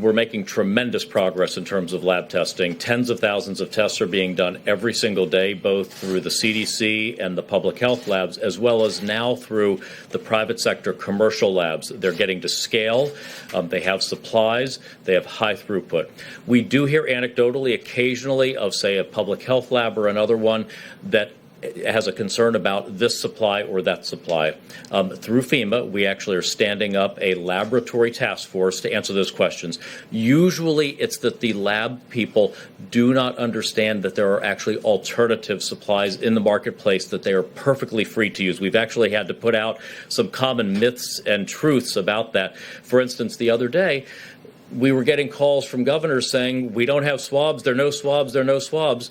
we're making tremendous progress in terms of lab testing. Tens of thousands of tests are being done every single day, both through the CDC and the public health labs, as well as now through the private sector commercial labs. They're getting to scale. They have supplies. They have high throughput. We do hear anecdotally occasionally of, say, a public health lab or another one that has a concern about this supply or that supply. Through FEMA, we actually are standing up a laboratory task force to answer those questions. Usually it's that the lab people do not understand that there are actually alternative supplies in the marketplace that they are perfectly free to use. We've actually had to put out some common myths and truths about that. For instance, the other day, we were getting calls from governors saying, we don't have swabs, there are no swabs, there are no swabs.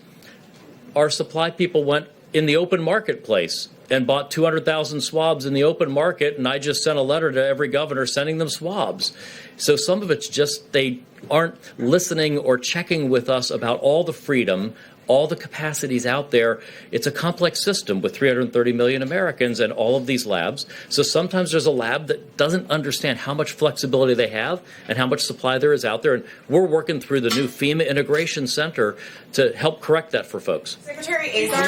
Our supply people went in the open marketplace and bought 200,000 swabs in the open market, and I just sent a letter to every governor sending them swabs. So some of it's just they aren't listening or checking with us about all the freedom, all the capacities out there. It's a complex system with 330 million Americans and all of these labs. So sometimes there's a lab that doesn't understand how much flexibility they have and how much supply there is out there. And we're working through the new FEMA Integration Center to help correct that for folks. Secretary Azar.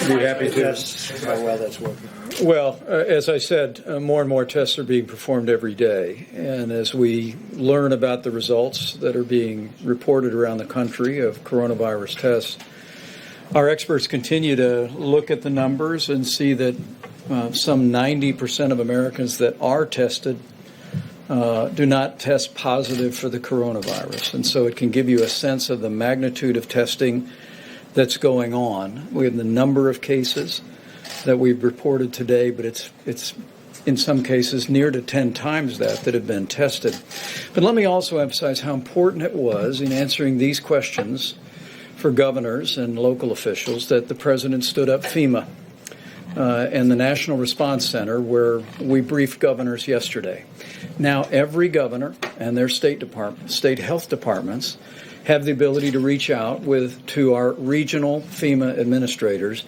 Be happy to. How well that's working. Well, as I said, more and more tests are being performed every day. And as we learn about the results that are being reported around the country of coronavirus tests, our experts continue to look at the numbers and see that some 90% of Americans that are tested do not test positive for the coronavirus. And so it can give you a sense of the magnitude of testing that's going on. We have the number of cases that we've reported today, but it's in some cases near to 10 times that have been tested. But let me also emphasize how important it was in answering these questions for governors and local officials that the President stood up FEMA and the National Response Center, where we briefed governors yesterday. Now every governor and their state health departments have the ability to reach out to our regional FEMA administrators.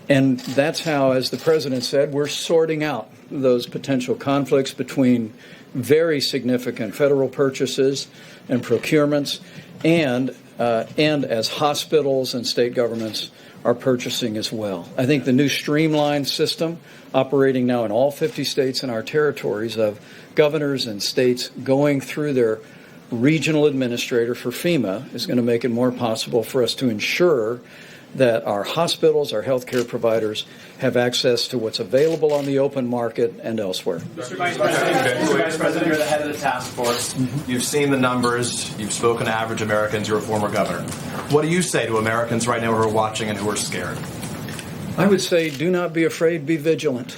And that's how, as the President said, we're sorting out those potential conflicts between very significant federal purchases and procurements and as hospitals and state governments are purchasing as well. I think the new streamlined system operating now in all 50 states and our territories of governors and states going through their regional administrator for FEMA is going to make it more possible for us to ensure that our hospitals, our healthcare providers have access to what's available on the open market and elsewhere. Mr. Vice President, you're the head of the task force. You've seen the numbers. You've spoken to average Americans. You're a former governor. What do you say to Americans right now who are watching and who are scared? I would say do not be afraid, be vigilant.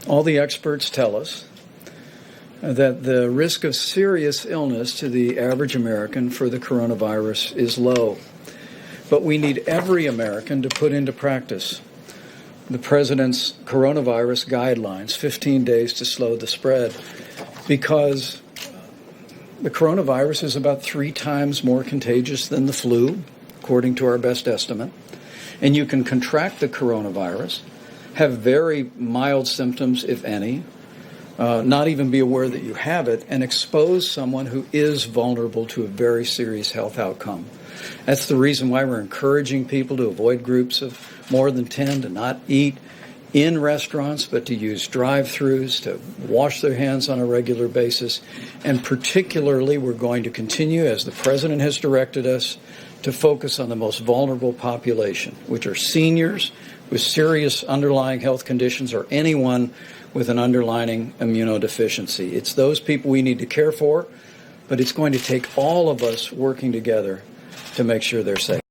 All the experts tell us that the risk of serious illness to the average American for the coronavirus is low. But we need every American to put into practice the President's coronavirus guidelines, 15 days to slow the spread, because the coronavirus is about 3 times more contagious than the flu, according to our best estimate. And you can contract the coronavirus, have very mild symptoms, if any, not even be aware that you have it, and expose someone who is vulnerable to a very serious health outcome. That's the reason why we're encouraging people to avoid groups of more than 10, to not eat in restaurants, but to use drive-thrus, to wash their hands on a regular basis. And particularly, we're going to continue, as the President has directed us, to focus on the most vulnerable population, which are seniors with serious underlying health conditions or anyone with an underlying immunodeficiency. It's those people we need to care for, but it's going to take all of us working together to make sure they're safe.